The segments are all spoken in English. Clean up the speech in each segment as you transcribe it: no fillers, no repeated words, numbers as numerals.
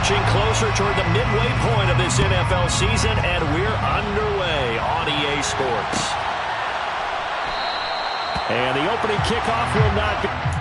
inching closer toward the midway point of this NFL season, and we're underway on EA Sports. And the opening kickoff will not be...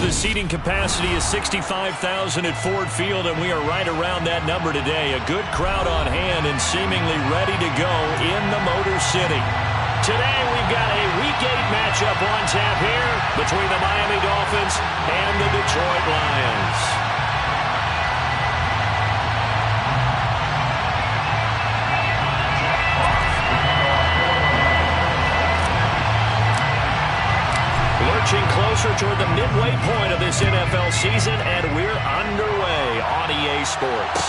the seating capacity is 65,000 at Ford Field, and we are right around that number today. A good crowd on hand and seemingly ready to go in the Motor City. Today we've got a Week 8 matchup on tap here between the Miami Dolphins and the Detroit Lions. Lurching closer toward the midway point of this NFL season, and we're underway on EA Sports.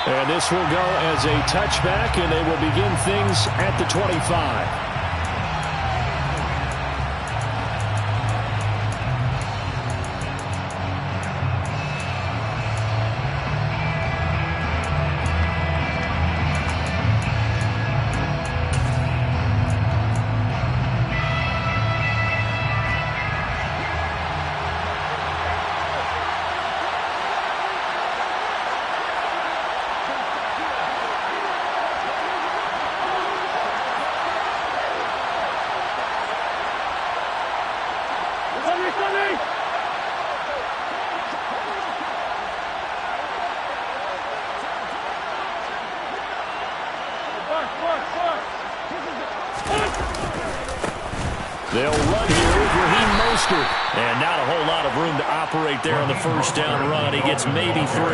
And this will go as a touchback, and they will begin things at the 25. They'll run here with Raheem Mostert. And not a whole lot of room to operate there on the first down run. He gets maybe 3.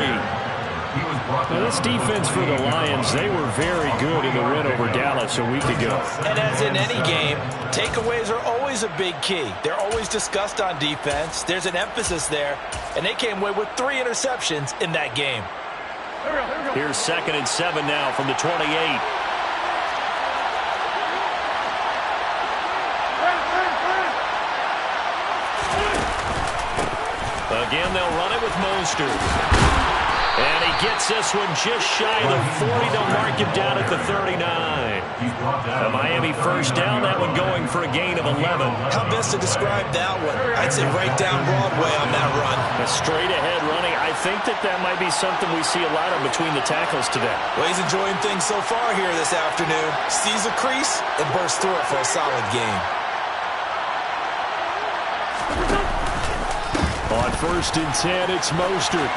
Now, this defense for the Lions, they were very good in the win over Dallas a week ago. And as in any game, takeaways are always a big key. They're always discussed on defense. There's an emphasis there. And they came away with 3 interceptions in that game. Here's 2nd and 7 now from the 28. Again, they'll run it with Mostert. And he gets this one just shy of the 40. They'll mark him down at the 39. A Miami first down, that one going for a gain of 11. How best to describe that one? I'd say right down Broadway on that run. A straight ahead running. I think that might be something we see a lot of between the tackles today. Well, he's enjoying things so far here this afternoon. Sees a crease and bursts through it for a solid gain. On 1st and 10, it's Mostert.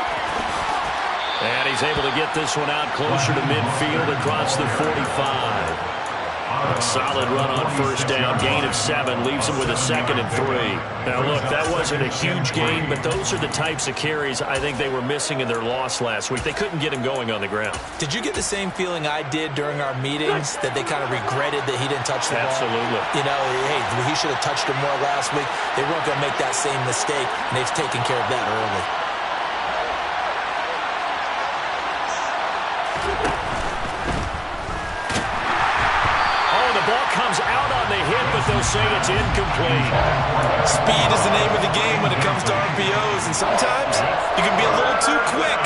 And he's able to get this one out closer to midfield across the 45. A solid run on first down. Gain of 7 leaves him with a 2nd and 3. Now, look, that wasn't a huge gain, but those are the types of carries I think they were missing in their loss last week. They couldn't get him going on the ground. Did you get the same feeling I did during our meetings, that they kind of regretted that he didn't touch the ball? Absolutely. You know, hey, he should have touched him more last week. They weren't going to make that same mistake, and they've taken care of that early. But they'll say it's incomplete. Speed is the name of the game when it comes to RPOs, and sometimes you can be a little too quick,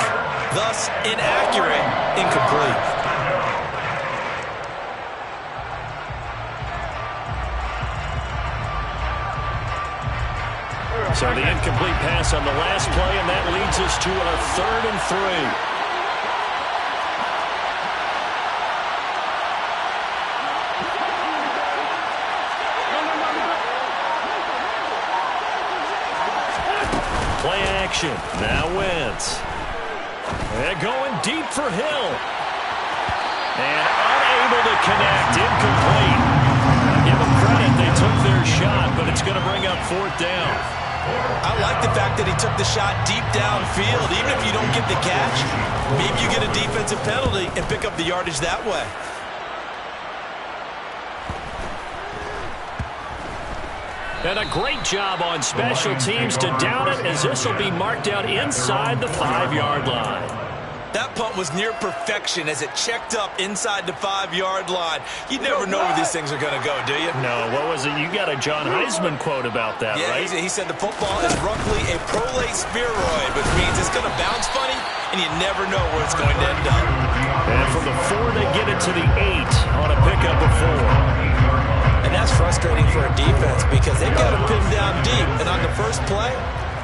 thus inaccurate, incomplete. So the incomplete pass on the last play, and that leads us to a 3rd and 3. Play action. Now Wentz. They're going deep for Hill. And unable to connect. Incomplete. I'll give them credit. They took their shot, but it's going to bring up 4th down. I like the fact that he took the shot deep downfield. Even if you don't get the catch, maybe you get a defensive penalty and pick up the yardage that way. And a great job on special teams to down it, as this will be marked out inside the 5-yard line. That punt was near perfection as it checked up inside the 5-yard line. You never know where these things are going to go, do you? No, what was it? You got a John Heisman quote about that, right? Yeah, he said the football is roughly a prolate spheroid, which means it's going to bounce funny, and you never know where it's going to end up. And from the 4, they get it to the 8 on a pickup of 4. And that's frustrating for a defense because they've got to pin down deep. And on the first play,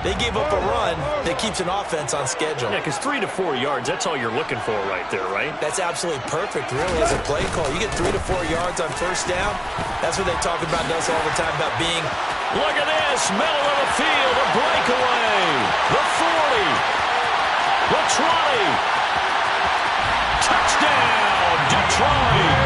they gave up a run that keeps an offense on schedule. Yeah, because 3 to 4 yards, that's all you're looking for right there, right? That's absolutely perfect, really, as a play call. You get 3 to 4 yards on first down. That's what they talk about us all the time, about being... Look at this. middle of the field, a breakaway. The 40. The 20. Touchdown, Detroit.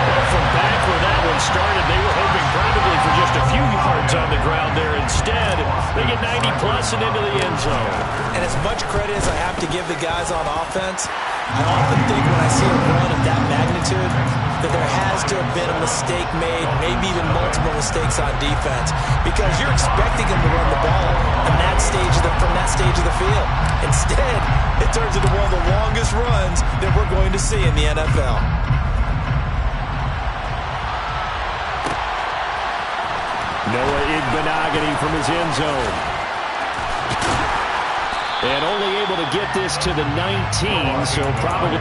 Well, from back where that one started, they were hoping probably for just a few yards on the ground there. Instead, they get 90-plus and into the end zone. And as much credit as I have to give the guys on offense, I often think when I see a run of that magnitude that there has to have been a mistake made, maybe even multiple mistakes on defense, because you're expecting them to run the ball from that stage of the field. Instead, it turns into one of the longest runs that we're going to see in the NFL. Noah Igbenogany from his end zone. And only able to get this to the 19, so probably...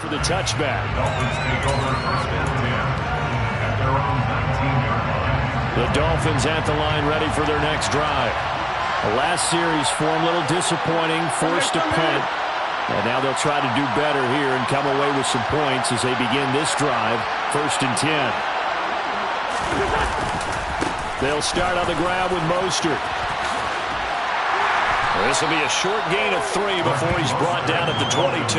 for the touchback. Dolphins take over first and 10 at their own 19-yard line. The Dolphins at the line, ready for their next drive. The last series form a little disappointing, forced to punt. And now they'll try to do better here and come away with some points as they begin this drive, first and 10. They'll start on the ground with Mostert. This will be a short gain of 3 before he's brought down at the 22.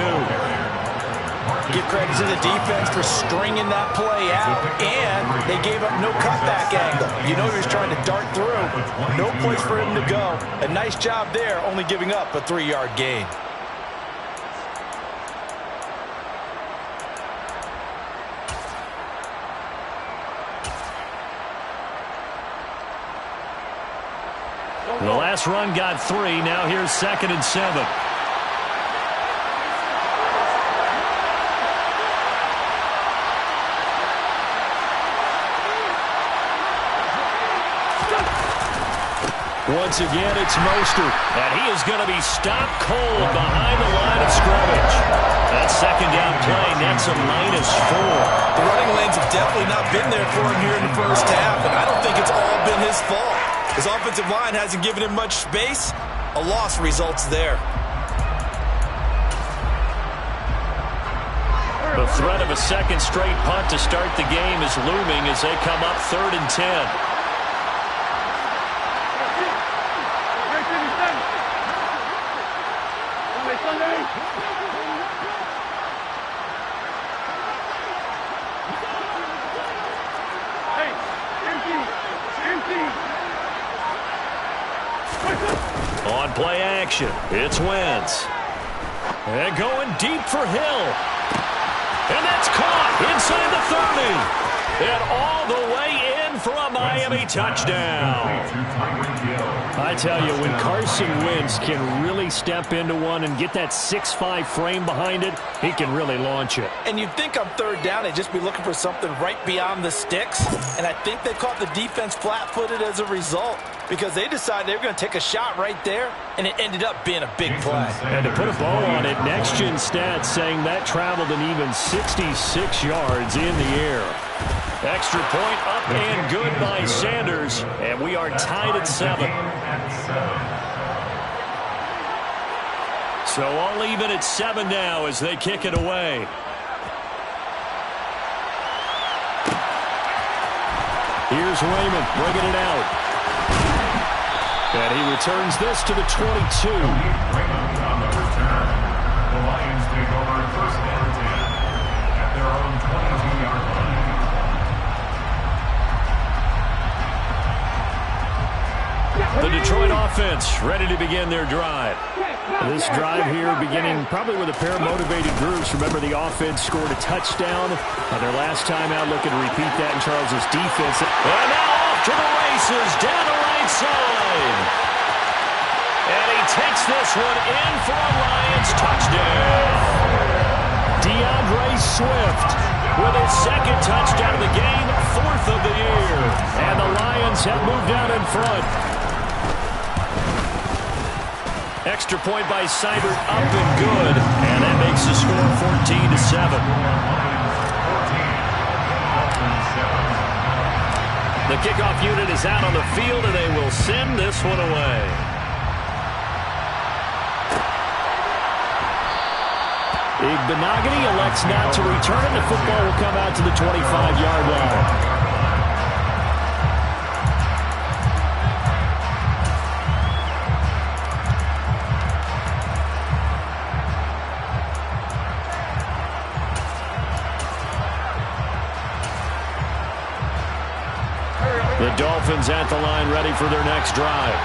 Give credit to the defense for stringing that play out, and they gave up no cutback angle. You know he was trying to dart through. No place for him to go. A nice job there, only giving up a 3-yard gain. The last run got 3. Now here's 2nd and 7. Once again, it's Mostert, and he is going to be stopped cold behind the line of scrimmage. That second down play nets a -4. The running lanes have definitely not been there for him here in the first half, and I don't think it's all been his fault. His offensive line hasn't given him much space. A loss results there. The threat of a second straight punt to start the game is looming as they come up 3rd and 10. On play action, it's Wentz. And going deep for Hill. And that's caught inside the 30. And all the way in for a Miami touchdown. I tell you, when Carson Wentz can really step into one and get that 6'5" frame behind it, he can really launch it. And you'd think on 3rd down, they'd just be looking for something right beyond the sticks. And I think they caught the defense flat-footed as a result, because they decided they were going to take a shot right there, and it ended up being a big play. And to put a bow on it, Next Gen Stats saying that traveled an even 66 yards in the air. Extra point up and good by Sanders, and we are tied at 7. So all even at 7 now as they kick it away. Here's Raymond bringing it out. And he returns this to the 22. Raymond on the return. The Lions take over first and 10 at their own 22-yard line. The Detroit offense ready to begin their drive. This drive here beginning probably with a pair of motivated groups. Remember, the offense scored a touchdown on their last time out, looking to repeat that in Charles' defense. And now off to the races down the right side. And he takes this one in for a Lions touchdown. DeAndre Swift with his second touchdown of the game, fourth of the year. And the Lions have moved out in front. Extra point by Seibert, up and good. And that makes the score 14-7. The kickoff unit is out on the field, and they will send this one away. Igbenogany elects not to return. The football will come out to the 25-yard line. The Dolphins at the line, ready for their next drive.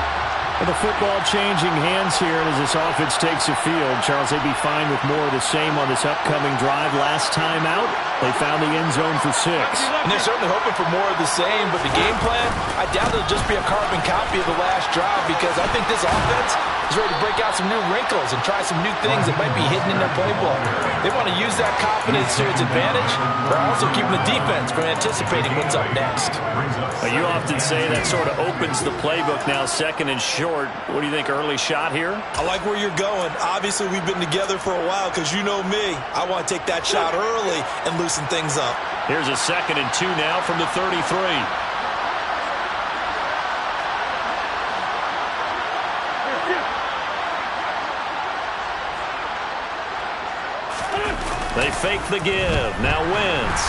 The football changing hands here as this offense takes the field. Charles, they'd be fine with more of the same on this upcoming drive. Last time out, they found the end zone for 6. And they're certainly hoping for more of the same, but the game plan, I doubt it'll just be a carbon copy of the last drive, because I think this offense is ready to break out some new wrinkles and try some new things that might be hidden in their playbook. They want to use that confidence to its advantage, but also keeping the defense from anticipating what's up next. You often say that sort of opens the playbook now, second and short. What do you think, early shot here? I like where you're going. Obviously, we've been together for a while, because you know me. I want to take that shot early and loosen things up. Here's a 2nd and 2 now from the 33. They fake the give. Now Wentz.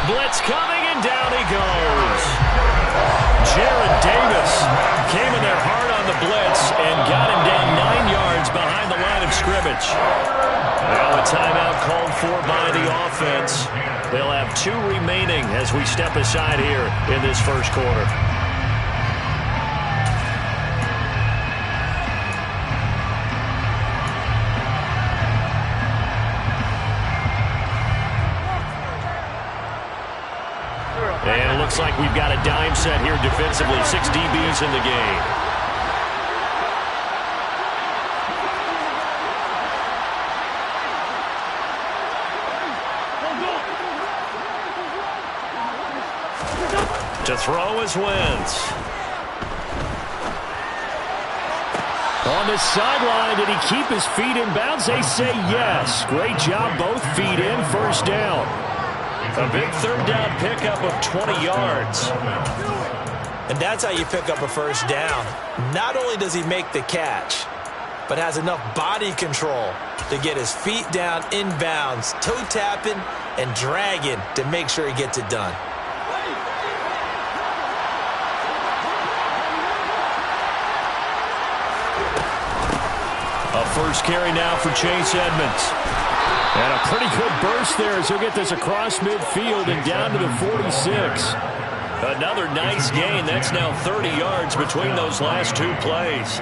Blitz coming, and down he goes. Jared Davis came in there hard on the blitz and got him down 9 yards behind the line of scrimmage. Now a timeout called for by the offense. They'll have 2 remaining as we step aside here in this first quarter. And it looks like we've got a dime set here defensively. 6 DBs in the game. To throw is Wentz. On the sideline, did he keep his feet in bounds? They say yes. Great job, both feet in, first down. A big third down pickup of 20 yards. And that's how you pick up a first down. Not only does he make the catch, but has enough body control to get his feet down inbounds, toe tapping and dragging to make sure he gets it done. A first carry now for Chase Edmonds. And a pretty good burst there as he'll get this across midfield and down to the 46. Another nice gain. That's now 30 yards between those last 2 plays.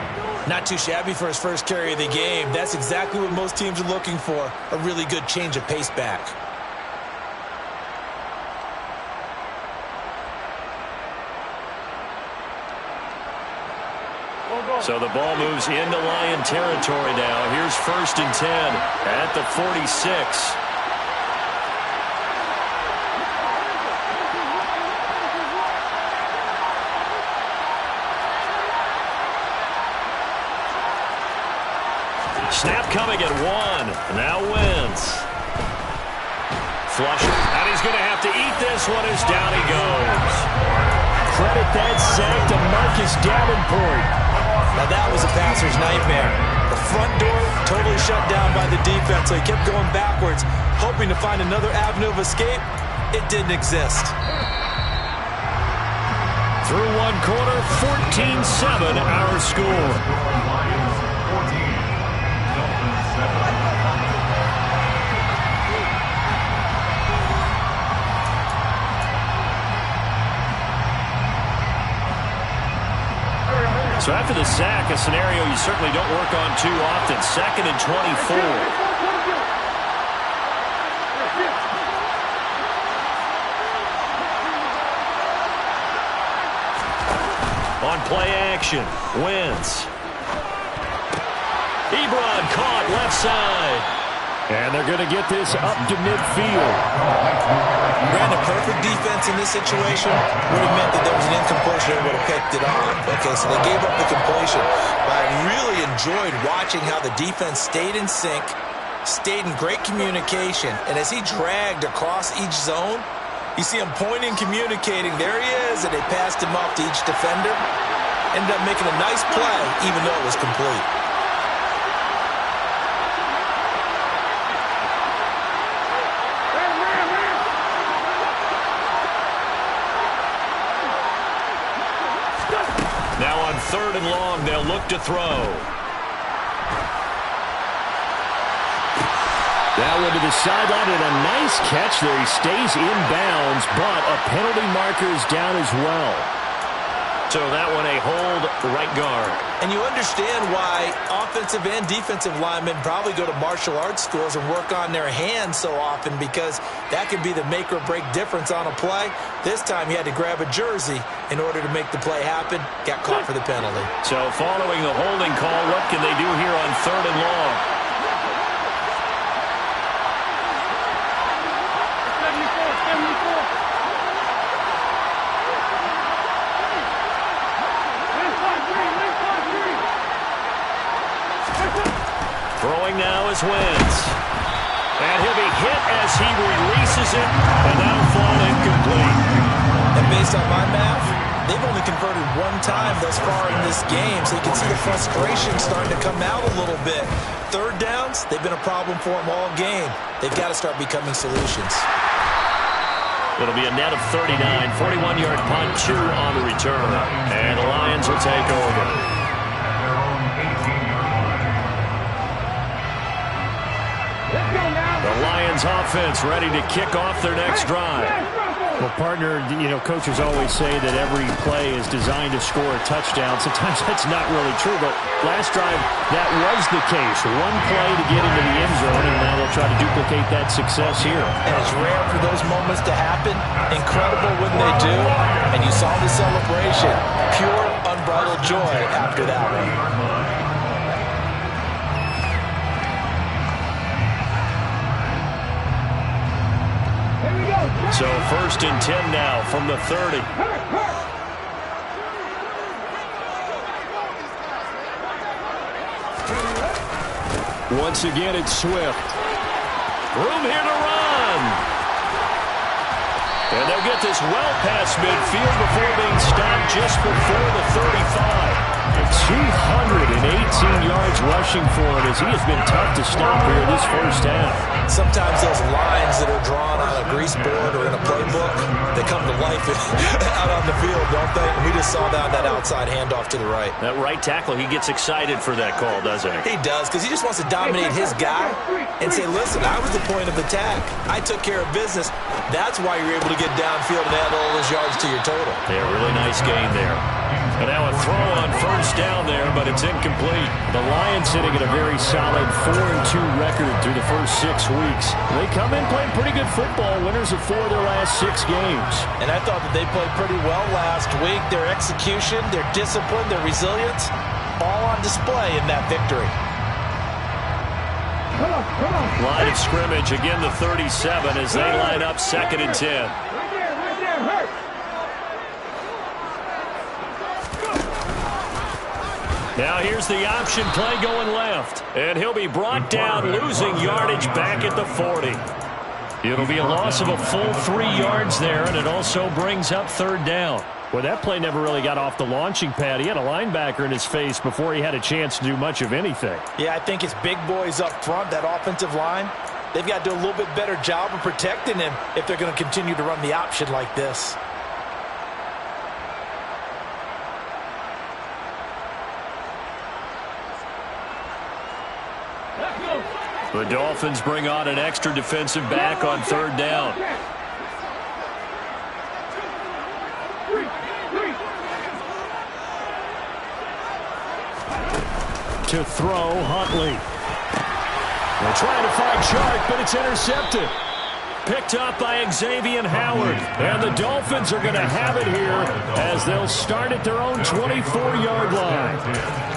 Not too shabby for his first carry of the game. That's exactly what most teams are looking for, a really good change of pace back. So the ball moves into Lion territory now. Here's 1st and 10 at the 46. Snap coming at 1. Now Wentz. Flush. And he's going to have to eat this one as down he goes. Credit that sack to Marcus Davenport. Now that was a passer's nightmare. The front door totally shut down by the defense, so he kept going backwards, hoping to find another avenue of escape. It didn't exist. Through 1 quarter, 14-7 our score. So after the sack, a scenario you certainly don't work on too often. 2nd and 24. On play action, Wentz. Ebron caught left side. And they're going to get this up to midfield. Brandon, perfect defense in this situation would have meant that there was an incompletion and would have picked it off. Okay, so they gave up the completion. But I really enjoyed watching how the defense stayed in sync, stayed in great communication. And as he dragged across each zone, you see him pointing, communicating. There he is, and they passed him off to each defender. Ended up making a nice play, even though it was complete. Now on 3rd and long, they'll look to throw. That one to the sideline, and a nice catch there. He stays in bounds, but a penalty marker is down as well. So that one a hold, right guard. And you understand why offensive and defensive linemen probably go to martial arts schools and work on their hands so often, because that can be the make or break difference on a play. This time he had to grab a jersey in order to make the play happen. Got caught for the penalty. So following the holding call, what can they do here on 3rd and long? Throwing now is Wentz. And he'll be hit as he releases it, and that'll fall incomplete. And based on my math, they've only converted one time thus far in this game, so you can see the frustration starting to come out a little bit. 3rd downs, they've been a problem for them all game. They've got to start becoming solutions. It'll be a net of 39, 41-yard punt, 2 on the return. And the Lions will take over. The Lions offense ready to kick off their next drive. Well, partner, coaches always say that every play is designed to score a touchdown. Sometimes that's not really true, but last drive, that was the case. One play to get into the end zone, and now they'll try to duplicate that success here. And it's rare for those moments to happen. Incredible when they do. And you saw the celebration. Pure, unbridled joy after that one. So 1st and 10 now from the 30. Once again, it's Swift. Room here to run. And they'll get this well past midfield before being stopped just before the 35. 218 yards rushing for him, as he has been tough to stop here this first half. Sometimes those lines that are drawn on a grease board or in a playbook, they come to life out on the field, don't they? And we just saw that outside handoff to the right. That right tackle, he gets excited for that call, doesn't he? He does, because he just wants to dominate his guy and say, listen, I was the point of attack. I took care of business. That's why you're able to get downfield and add all those yards to your total. Yeah, really nice gain there. And now a throw on 1st down there, but it's incomplete. The Lions sitting at a very solid 4-2 record through the first 6 weeks. They come in playing pretty good football, winners of 4 of their last 6 games. And I thought that they played pretty well last week. Their execution, their discipline, their resilience, all on display in that victory. Line of scrimmage, again the 37 as they line up 2nd and 10. Now here's the option play going left. And he'll be brought down, losing yardage back at the 40. It'll be a loss of a full 3 yards there, and it also brings up 3rd down. Well, that play never really got off the launching pad. He had a linebacker in his face before he had a chance to do much of anything. Yeah, I think it's big boys up front, that offensive line. They've got to do a little bit better job of protecting him if they're going to continue to run the option like this. The Dolphins bring on an extra defensive back on 3rd down. to throw, Huntley. They're trying to find Chark, but it's intercepted. Picked up by Xavier Howard. And the Dolphins are going to have it here as they'll start at their own 24-yard line.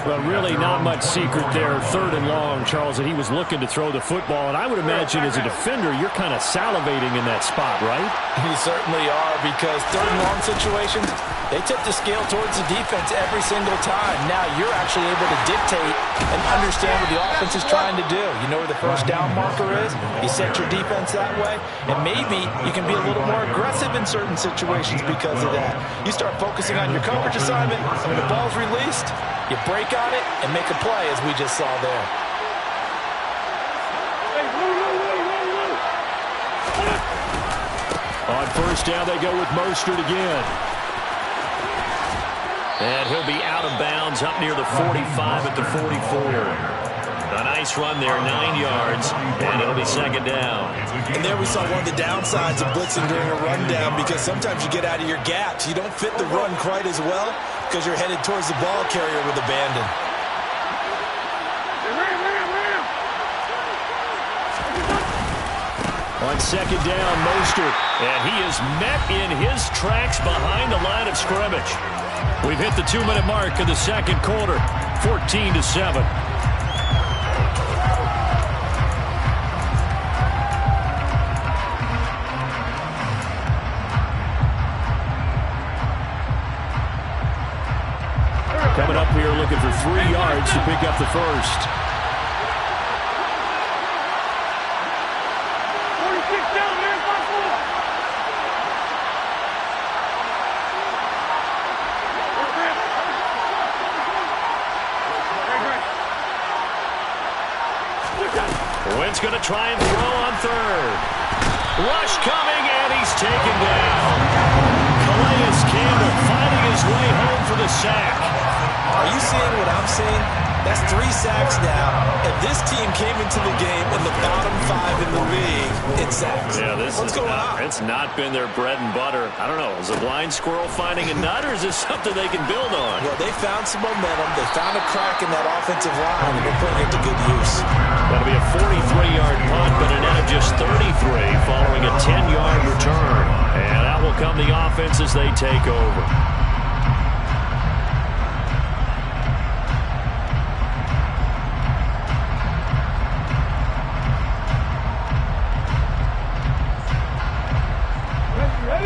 Well, really not much secret there. 3rd and long, Charles, that he was looking to throw the football. And I would imagine as a defender, you're kind of salivating in that spot, right? You certainly are, because 3rd and long situations, they tip the scale towards the defense every single time. Now you're actually able to dictate and understand what the offense is trying to do. You know where the first down marker is. You set your defense that way. And maybe you can be a little more aggressive in certain situations because of that. You start focusing on your coverage assignment. When the ball's released, you break on it and make a play, as we just saw there. On first down, they go with Mostert again. And he'll be out of bounds up near the 45 at the 44. A nice run there, 9 yards, and it'll be 2nd down. And there we saw one of the downsides of blitzing during a rundown, because sometimes you get out of your gaps. You don't fit the run quite as well because you're headed towards the ball carrier with abandon. On 2nd down, Mostert, and he is met in his tracks behind the line of scrimmage. We've hit the 2-minute mark of the 2nd quarter, 14-7. Coming up here looking for 3 yards to pick up the first. Wentz going to try and throw on 3rd. Rush coming, and he's taken down. Calais Campbell finding his way home for the sack. Are you seeing what I'm seeing? That's 3 sacks now, and this team came into the game in the bottom 5 in the league in sacks. Yeah, What's going on? It's not been their bread and butter. I don't know. Is a blind squirrel finding a nut, or is this something they can build on? Well, they found some momentum. They found a crack in that offensive line, and they're putting it to good use. That'll be a 43-yard punt, but a net of just 33 following a 10-yard return. And out will come the offense as they take over.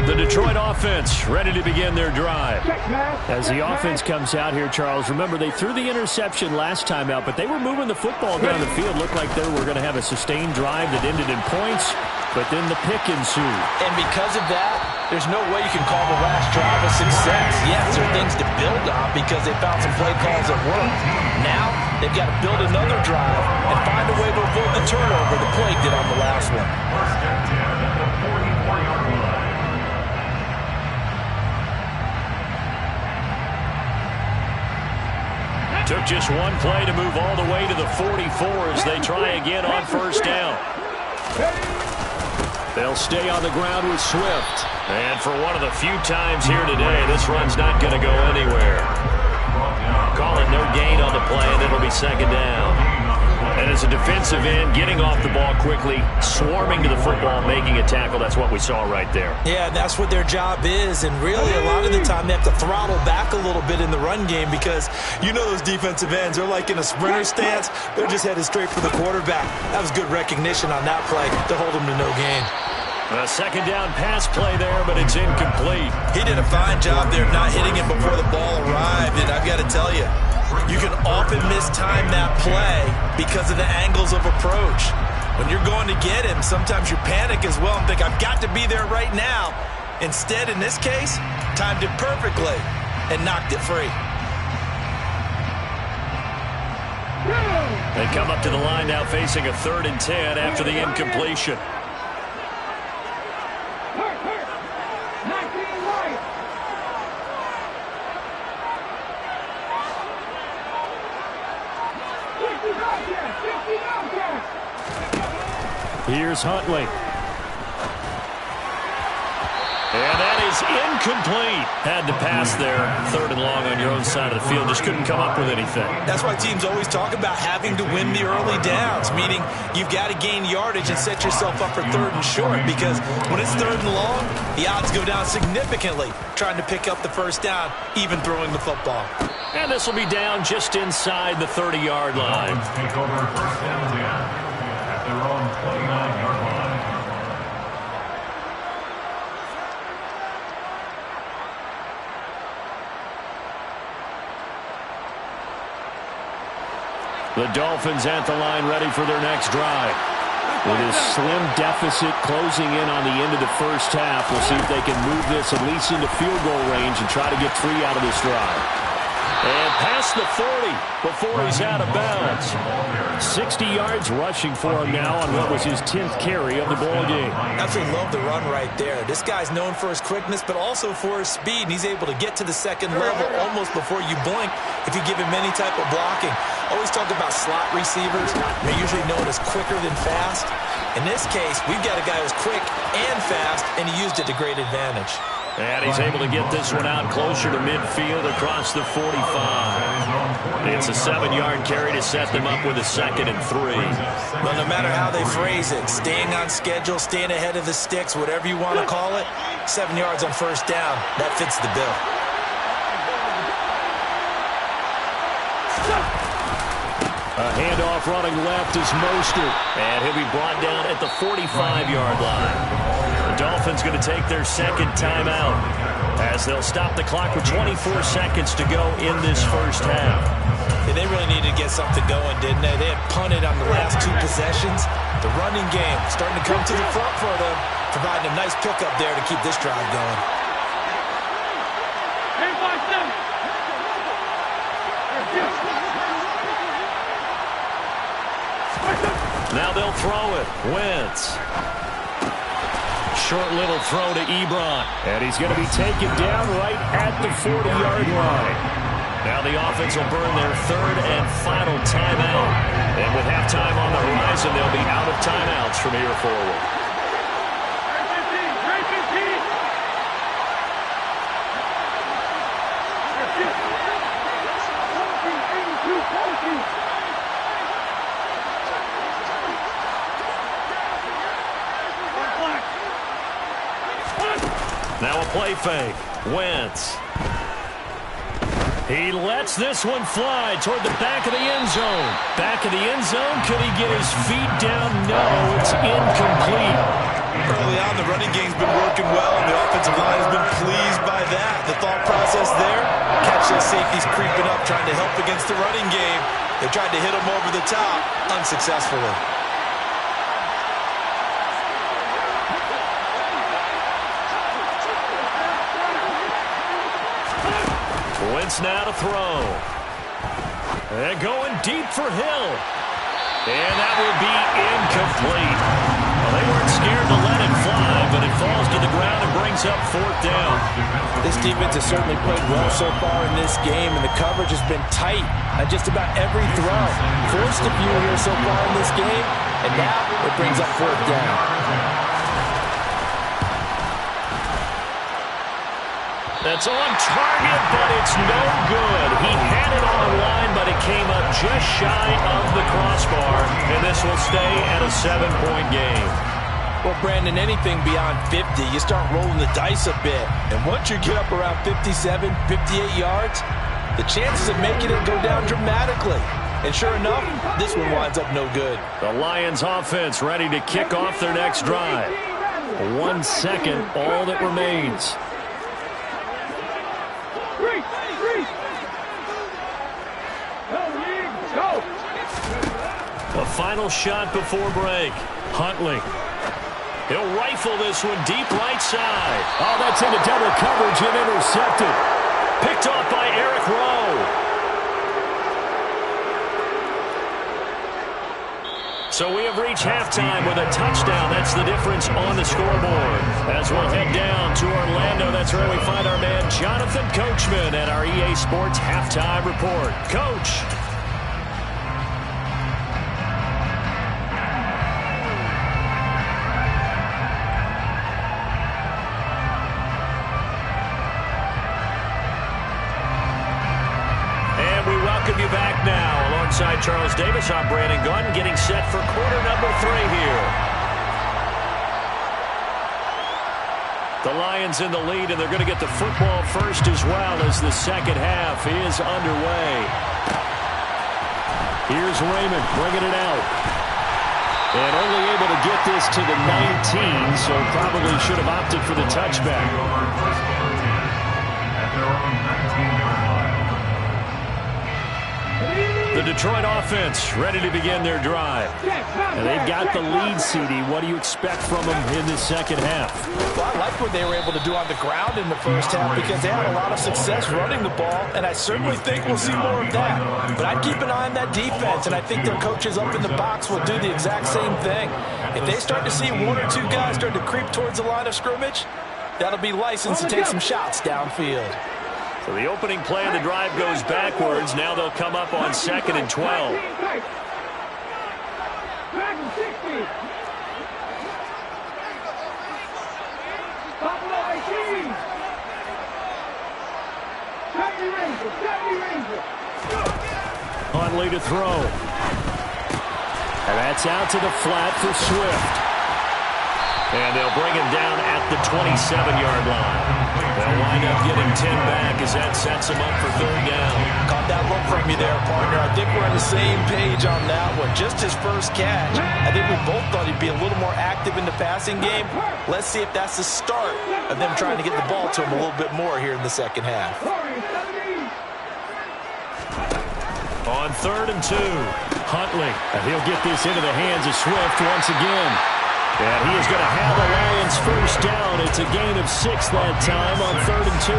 The Detroit offense ready to begin their drive. As the offense comes out here, Charles, remember they threw the interception last time out, but they were moving the football down the field. Looked like they were going to have a sustained drive that ended in points, but then the pick ensued. And because of that, there's no way you can call the last drive a success. Yes, there are things to build on because they found some play calls that work. Now, they've got to build another drive and find a way to avoid the turnover the Plague did on the last one. Took just one play to move all the way to the 44 as they try again on first down. They'll stay on the ground with Swift. And for one of the few times here today, this run's not going to go anywhere. Calling no gain on the play, and it'll be 2nd down. And as a defensive end, getting off the ball quickly, swarming to the football, making a tackle, that's what we saw right there. Yeah, that's what their job is, and really a lot of the time they have to throttle back a little bit in the run game because you know those defensive ends, they're like in a sprinter stance, they're just headed straight for the quarterback. That was good recognition on that play to hold them to no gain. A 2nd down pass play there, but it's incomplete. He did a fine job there not hitting him before the ball arrived, and I've got to tell you, you can often mistime that play because of the angles of approach. When you're going to get him, sometimes you panic as well and think, I've got to be there right now. Instead, in this case, timed it perfectly and knocked it free. They come up to the line now facing a 3rd and 10 after the incompletion. Here's Huntley. And that is incomplete. Had to pass there, 3rd and long on your own side of the field. Just couldn't come up with anything. That's why teams always talk about having to win the early downs, meaning you've got to gain yardage and set yourself up for 3rd and short, because when it's 3rd and long, the odds go down significantly trying to pick up the first down, even throwing the football. And this will be down just inside the 30-yard line. Dolphins take over first down again at their own 29-yard line. The Dolphins at the line, ready for their next drive. With his slim deficit closing in on the end of the first half, we'll see if they can move this at least into field goal range and try to get 3 out of this drive. And past the 40 before he's out of bounds. 60 yards rushing for him now on what was his 10th carry of the ball game. Absolutely love the run right there. This guy's known for his quickness, but also for his speed, and he's able to get to the second level almost before you blink if you give him any type of blocking. Always talk about slot receivers. They're usually known as quicker than fast. In this case, we've got a guy who's quick and fast, and he used it to great advantage. And he's able to get this one out closer to midfield across the 45. It's a 7-yard carry to set them up with a 2nd and 3. Well, no matter how they phrase it, staying on schedule, staying ahead of the sticks, whatever you want to call it, 7 yards on first down, that fits the bill. A handoff running left is Mostert. And he'll be brought down at the 45-yard line. The Dolphins going to take their 2nd timeout as they'll stop the clock with 24 seconds to go in this first half. Yeah, they really needed to get something going, didn't they? They had punted on the last 2 possessions. The running game starting to come to the front for them, providing a nice pickup there to keep this drive going. Now they'll throw it. Wentz. Short little throw to Ebron. And he's going to be taken down right at the 40-yard line. Now the offense will burn their 3rd and final timeout. And with halftime on the horizon, they'll be out of timeouts from here forward. Now a play fake. Wentz. He lets this one fly toward the back of the end zone. Back of the end zone. Could he get his feet down? No, it's incomplete. Early on, the running game's been working well, and the offensive line has been pleased by that. The thought process there, catch those safeties creeping up, trying to help against the running game. They tried to hit him over the top, unsuccessfully. Wentz now to throw. And going deep for Hill. And that will be incomplete. Well, they weren't scared to let it fly, but it falls to the ground and brings up 4th down. This defense has certainly played well so far in this game, and the coverage has been tight on just about every throw. Forced a few here so far in this game, and now it brings up 4th down. That's on target, but it's no good. He had it on line, but it came up just shy of the crossbar, and this will stay at a 7-point game. Well, Brandon, anything beyond 50, you start rolling the dice a bit. And once you get up around 57, 58 yards, the chances of making it go down dramatically. And sure enough, this one winds up no good. The Lions offense ready to kick off their next drive. 1 second, all that remains. A final shot before break. Huntley. He'll rifle this one deep right side. Oh, that's into double coverage and intercepted. Picked off by Eric Rowe. So we have reached halftime with a touchdown. That's the difference on the scoreboard. As we'll head down to Orlando, that's where we find our man Jonathan Coachman at our EA Sports Halftime Report. Coach. you back now. Alongside Charles Davis, I'm Brandon Gunn, getting set for quarter number 3 here. The Lions in the lead, and they're going to get the football first as well as the second half is underway. Here's Raymond bringing it out. And only able to get this to the 19, so probably should have opted for the touchback. The Detroit offense ready to begin their drive. And they've got the lead, CD. What do you expect from them in the second half? Well, I like what they were able to do on the ground in the first half because they had a lot of success running the ball, and I certainly think we'll see more of that. But I'd keep an eye on that defense, and I think their coaches up in the box will do the exact same thing. If they start to see 1 or 2 guys start to creep towards the line of scrimmage, that'll be license to take some shots downfield. So the opening play of the drive goes backwards. Now they'll come up on 2nd and 12. Huntley to throw. And that's out to the flat for Swift. And they'll bring him down at the 27-yard line. They'll wind up getting 10 back as that sets him up for 3rd down. Caught that look from you there, partner. I think we're on the same page on that one. Just his first catch. I think we both thought he'd be a little more active in the passing game. Let's see if that's the start of them trying to get the ball to him a little bit more here in the second half. On 3rd and 2. Huntley, and he'll get this into the hands of Swift once again. And he is going to have the Lions first down. It's a gain of 6 that time on 3rd and 2.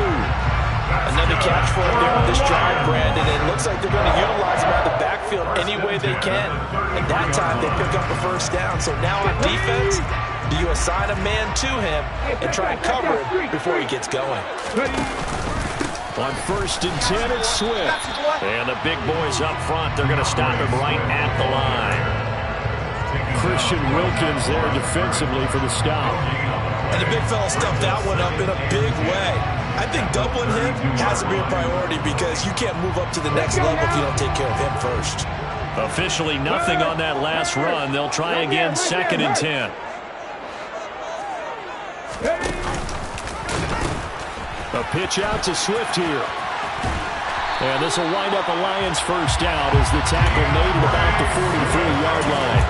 Another catch for him there on this drive, Brandon. And it looks like they're going to utilize him out of the backfield any way they can. At that time, they pick up a first down. So now on defense, do you assign a man to him and try and cover him before he gets going? On 1st and 10, it's Swift. And the big boys up front, they're going to stop him right at the line. Christian Wilkins there defensively for the stop. And the big fella stuffed that one up in a big way. I think doubling him has to be a priority because you can't move up to the next level if you don't take care of him first. Officially nothing on that last run. They'll try again 2nd and 10. A pitch out to Swift here. And this will wind up a Lions first down as the tackle made at about the 43-yard line.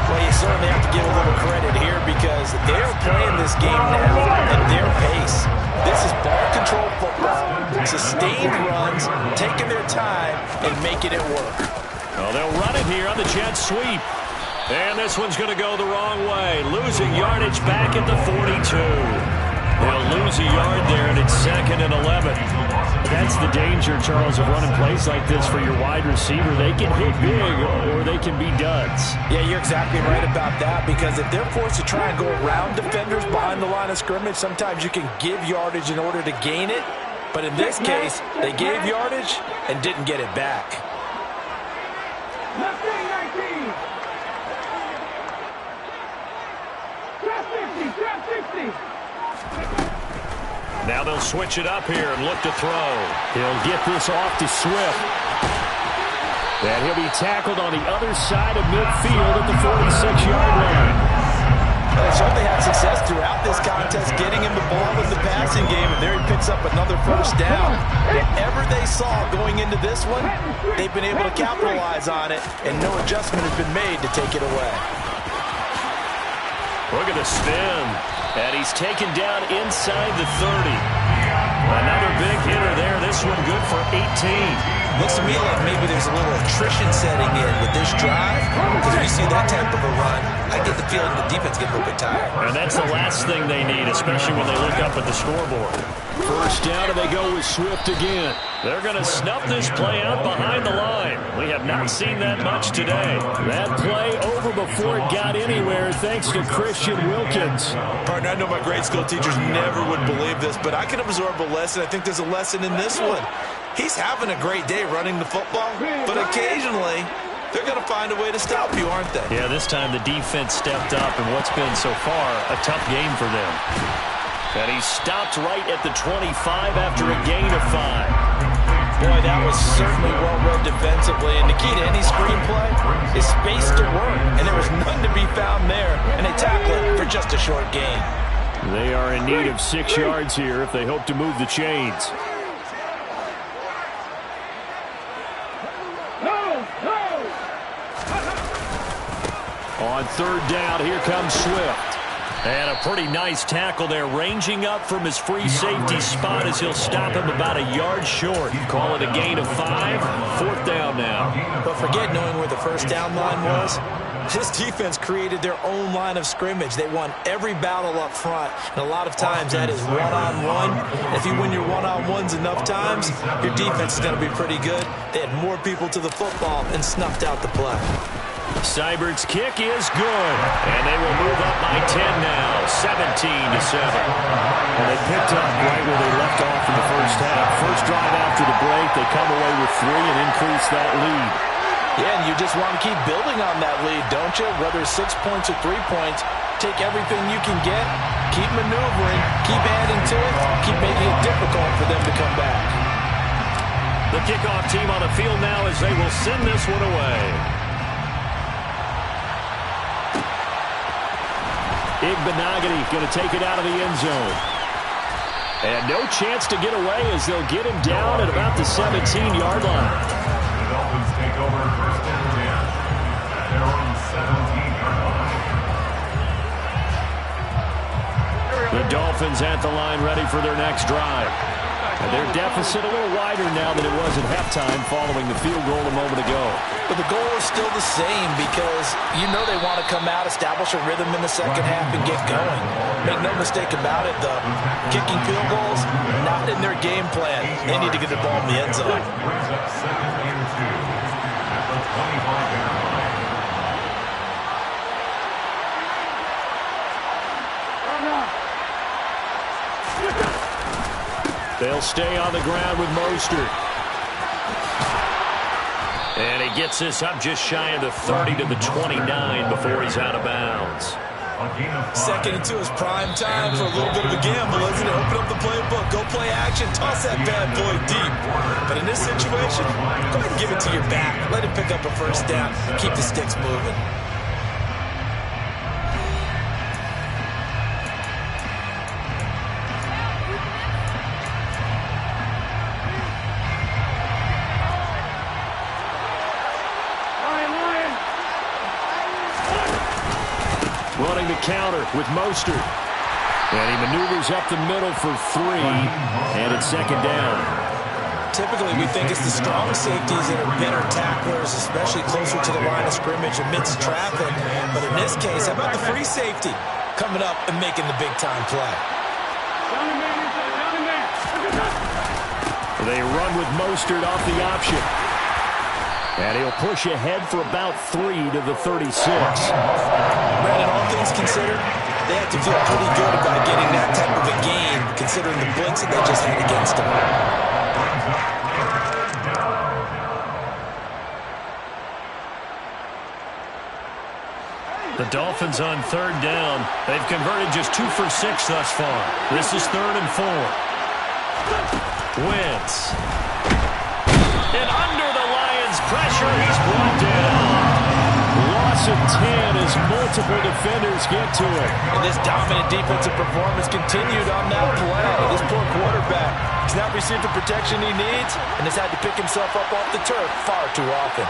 Well, you certainly have to give a little credit here because they're playing this game now at their pace. This is ball control football, sustained runs, taking their time, and making it work. Well, they'll run it here on the jet sweep. And this one's going to go the wrong way. Losing yardage back at the 42. They'll lose a yard there, and it's 2nd and 11. That's the danger, Charles, of running plays like this for your wide receiver. They can hit big or they can be duds. Yeah, you're exactly right about that because if they're forced to try and go around defenders behind the line of scrimmage, sometimes you can give yardage in order to gain it. But in this case, they gave yardage and didn't get it back. Left wing 19. Trap 50, trap 60. Now they'll switch it up here and look to throw. He'll get this off to Swift. And he'll be tackled on the other side of midfield at the 46-yard line. Well, they certainly had success throughout this contest, getting him the ball in the passing game, and there he picks up another first down. Whatever they saw going into this one, they've been able to capitalize on it, and no adjustment has been made to take it away. Look at the spin. And he's taken down inside the 30. Another big hitter there. This one good for 18. Looks to me like maybe there's a little attrition setting in with this drive. Because when you see that type of a run, I get the feeling the defense gets a little bit tired. And that's the last thing they need, especially when they look up at the scoreboard. First down, and they go with Swift again. They're going to snuff this play out behind the line. We have not seen that much today. That play over before it got anywhere thanks to Christian Wilkins. Partner, I know my grade school teachers never would believe this, but I can absorb a lesson. I think there's a lesson in this one. He's having a great day running the football, but occasionally they're going to find a way to stop you, aren't they? Yeah, this time the defense stepped up in what's been so far a tough game for them. And he stopped right at the 25 after a gain of 5. Boy, that was certainly well read defensively. And the key to any screenplay is space to work. And there was none to be found there. And they tackle it for just a short gain. They are in need of 6 yards here if they hope to move the chains. On third down, here comes Swift. And a pretty nice tackle there, ranging up from his free safety spot as he'll stop him about a yard short. Call it a gain of 5. 4th down now. But forget knowing where the first down line was. This defense created their own line of scrimmage. They won every battle up front, and a lot of times that is one-on-one. If you win your one-on-ones enough times, your defense is going to be pretty good. They had more people to the football and snuffed out the play. Seibert's kick is good, and they will move up by 10 now, 17-7. And they picked up right where they left off in the first half. First drive after the break, they come away with 3 and increase that lead. Yeah, and you just want to keep building on that lead, don't you? Whether it's 6 points or 3 points, take everything you can get, keep maneuvering, keep adding to it, keep making it difficult for them to come back. The kickoff team on the field now as they will send this one away. Igbenogany going to take it out of the end zone. And no chance to get away as they'll get him down at about the 17-yard line. The Dolphins take over first and 10 at their own 17-yard line. The Dolphins at the line ready for their next drive. And their deficit a little wider now than it was at halftime following the field goal a moment ago. But the goal is still the same because you know they want to come out, establish a rhythm in the second half, and get going. Make no mistake about it, though. Kicking field goals, not in their game plan. They need to get the ball in the end zone. Brings up second and 2 at the 25-yard line. They'll stay on the ground with Mostert. And he gets this up just shy of the 30 to the 29 before he's out of bounds. Second and 2 is prime time for a little bit of a gamble, isn't it? Open up the playbook, go play action, toss that bad boy deep. But in this situation, go ahead and give it to your back. Let him pick up a first down, keep the sticks moving. Running the counter with Mostert. And he maneuvers up the middle for 3, and it's second down. Typically, we think it's the strong safeties that are better tacklers, especially closer to the line of scrimmage amidst traffic. But in this case, how about the free safety coming up and making the big-time play? They run with Mostert off the option. And he'll push ahead for about 3 to the 36. Brandon, all things considered, they have to feel pretty good about getting that type of a gain, considering the blitz that they just had against them. The Dolphins on third down. They've converted just 2 for 6 thus far. This is 3rd and 4. Wentz. And under the Lions' pressure, he's brought down. Loss of 10 as multiple defenders get to it. And this dominant defensive performance continued on that play. This poor quarterback has not received the protection he needs and has had to pick himself up off the turf far too often.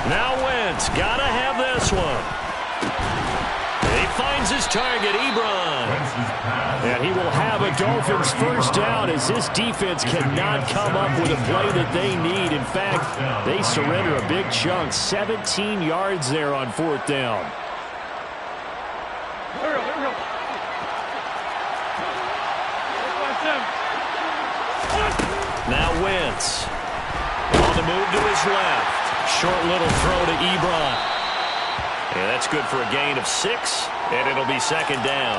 Now Wentz, gotta have this one. He finds his target, Ebron. And he will have a Dolphins first down as this defense cannot come up with a play that they need. In fact, they surrender a big chunk, 17 yards there on 4th down. Now Wentz. On the move to his left. Short little throw to Ebron. Yeah, that's good for a gain of 6, and it'll be second down.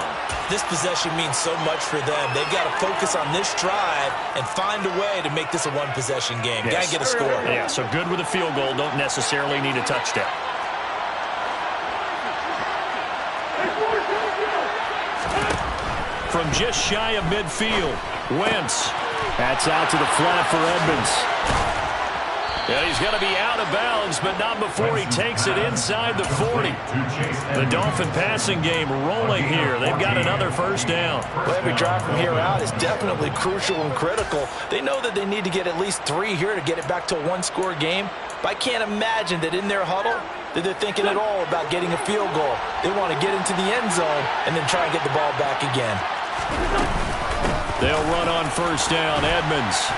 This possession means so much for them. They've got to focus on this drive and find a way to make this a one-possession game. Yes. Got to get a score. Yeah, so good with a field goal. Don't necessarily need a touchdown. From just shy of midfield, Wentz. That's out to the flat for Edmonds. Yeah, he's going to be out of bounds, but not before he takes it inside the 40. The Dolphin passing game rolling here. They've got another first down. Well, every drive from here out is definitely crucial and critical. They know that they need to get at least 3 here to get it back to a one-score game. But I can't imagine that in their huddle that they're thinking at all about getting a field goal. They want to get into the end zone and then try and get the ball back again. They'll run on first down. Edmonds.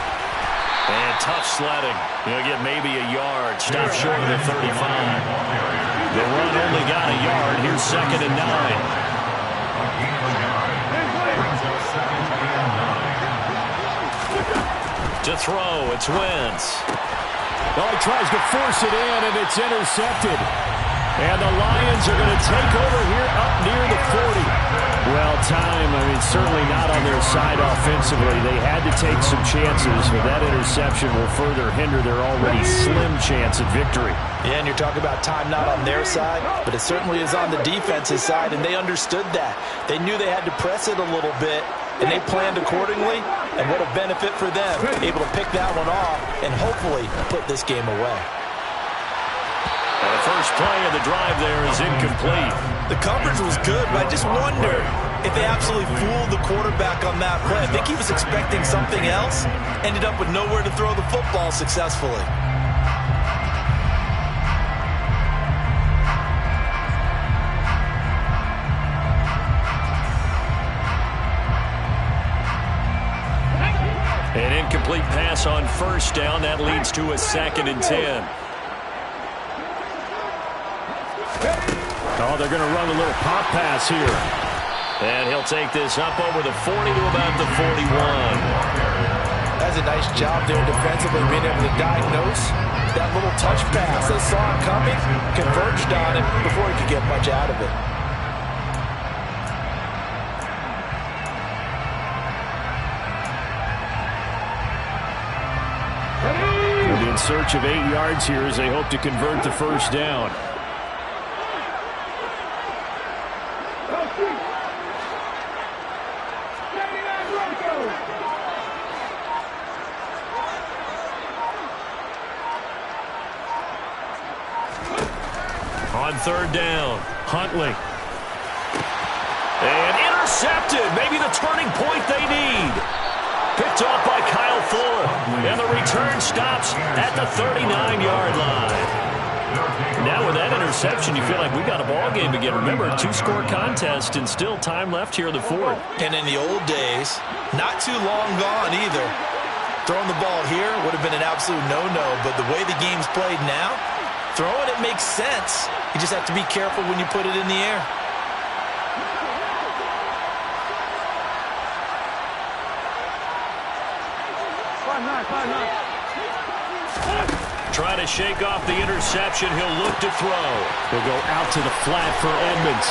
And tough sledding. He'll get maybe a yard. Stop short of the 35. The run only got a yard. Here's 2nd and 9. To throw, it's Wentz. Oh, he tries to force it in, and it's intercepted. And the Lions are going to take over here up near the 40. Well, certainly not on their side offensively. They had to take some chances, but that interception will further hinder their already slim chance at victory. Yeah, and you're talking about time not on their side, but it certainly is on the defense's side, and they understood that. They knew they had to press it a little bit, and they planned accordingly, and what a benefit for them, able to pick that one off and hopefully put this game away. The first play of the drive there is incomplete. The coverage was good, but I just wonder if they absolutely fooled the quarterback on that play. I think he was expecting something else, ended up with nowhere to throw the football successfully. An incomplete pass on first down. That leads to a 2nd and 10. Oh, they're going to run a little pop pass here. And he'll take this up over the 40 to about the 41. That's a nice job there defensively, being able to diagnose that little touch pass. They saw it coming, converged on it before he could get much out of it. They'll be in search of 8 yards here as they hope to convert the first down. On third down, Huntley. And intercepted. Maybe the turning point they need. Picked off by Kyle Fuller. And the return stops at the 39-yard line. Now with that interception, you feel like we got a ball game again. Remember, 2-score contest and still time left here in the fourth. And in the old days, not too long gone either. Throwing the ball here would have been an absolute no-no. But the way the game's played now, throwing it makes sense. You just have to be careful when you put it in the air. Trying to shake off the interception. He'll look to throw. He'll go out to the flat for Edmonds.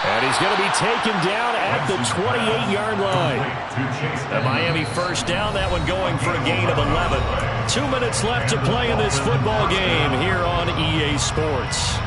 And he's going to be taken down at the 28-yard line. The Miami first down, that one going for a gain of 11. 2 minutes left to play in this football game here on EA Sports.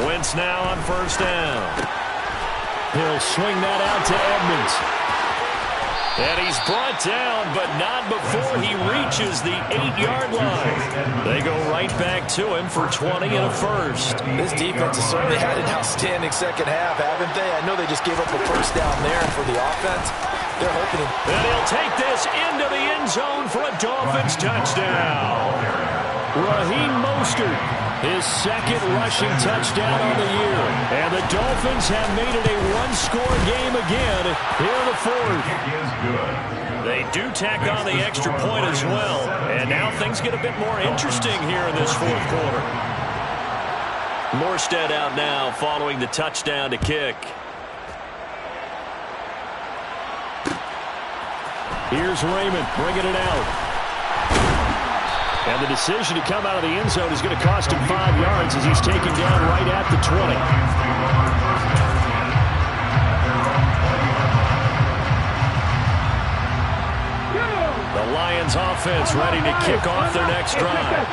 Wentz now on first down. He'll swing that out to Edmonds. And he's brought down, but not before he reaches the 8-yard line. They go right back to him for 20 and a first. This defense has certainly had an outstanding second half, haven't they? I know they just gave up a first down there for the offense. They're hoping. And he'll take this into the end zone for a Dolphins touchdown. Raheem Mostert. His second rushing touchdown on the year. And the Dolphins have made it a one-score game again here in the fourth. They do tack on the extra point as well. And now things get a bit more interesting here in this fourth quarter. Morstead out now following the touchdown to kick. Here's Raymond bringing it out. And the decision to come out of the end zone is going to cost him 5 yards as he's taken down right at the 20. The Lions offense ready to kick off their next drive.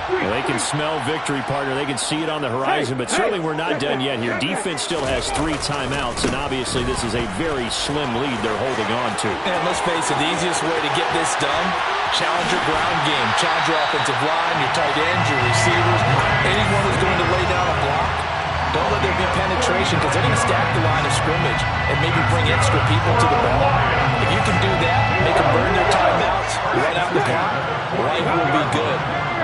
Well, they can smell victory, partner. They can see it on the horizon, but certainly we're not done yet here. Defense still has 3 timeouts, and obviously this is a very slim lead they're holding on to. And let's face it, the easiest way to get this done, challenge your ground game, challenge your offensive line, your tight ends, your receivers, anyone who's going to lay down a block. Don't let there be penetration because they're going to stack the line of scrimmage and maybe bring extra people to the ball. If you can do that, make them burn their timeouts, run out the clock, life will be good.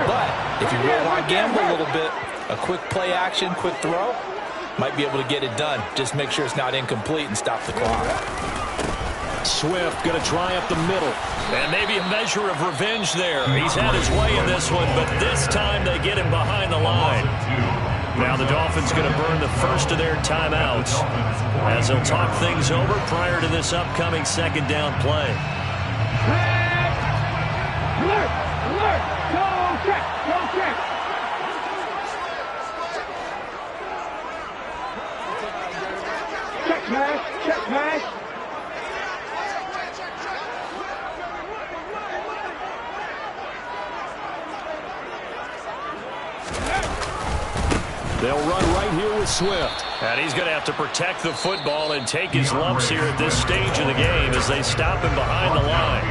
But if you really want to gamble a little bit, a quick play action, quick throw, might be able to get it done. Just make sure it's not incomplete and stop the clock. Swift going to try up the middle. And maybe a measure of revenge there. He's had his way in this one, but this time they get him behind the line. Now the Dolphins going to burn the first of their timeouts as they'll talk things over prior to this upcoming second down play. Alert! Alert! Go check! Go check! Check pass! Check pass! They'll run right here with Swift. And he's going to have to protect the football and take his lumps here at this stage of the game as they stop him behind the line.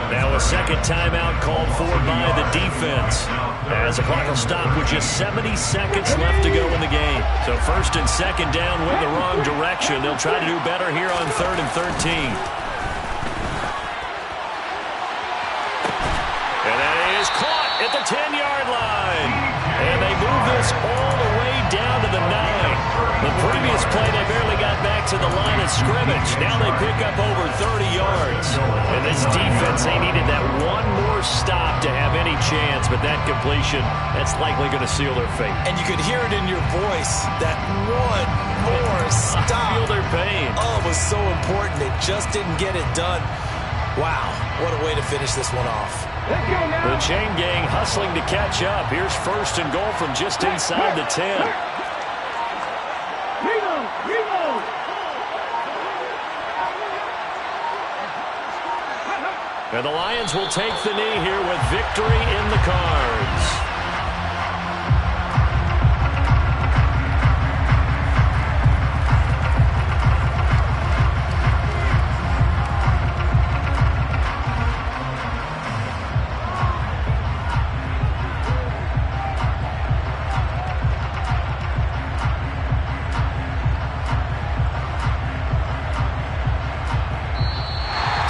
Now a second timeout called for by the defense as the clock will stop with just 70 seconds left to go in the game. So first and second down went the wrong direction. They'll try to do better here on 3rd and 13. And that is caught at the 10-yard line. And they move this all the way down to the 9. The previous play, they barely got back to the line of scrimmage. Now they pick up over 30 yards. And this defense, they needed that one more stop to have any chance. But that completion, that's likely going to seal their fate. And you could hear it in your voice, that one more stop. I feel their pain. Oh, it was so important. They just didn't get it done. Wow, what a way to finish this one off. The chain gang hustling to catch up. Here's 1st and goal from just inside the 10. And the Lions will take the knee here with victory in the cards.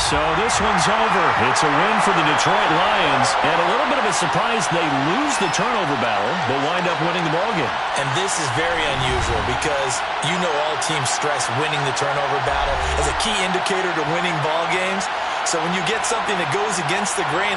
So this one's over. It's a win for the Detroit Lions, and a little bit of a surprise they lose the turnover battle, but wind up winning the ballgame. And this is very unusual because you know all teams stress winning the turnover battle as a key indicator to winning ball games. So when you get something that goes against the grain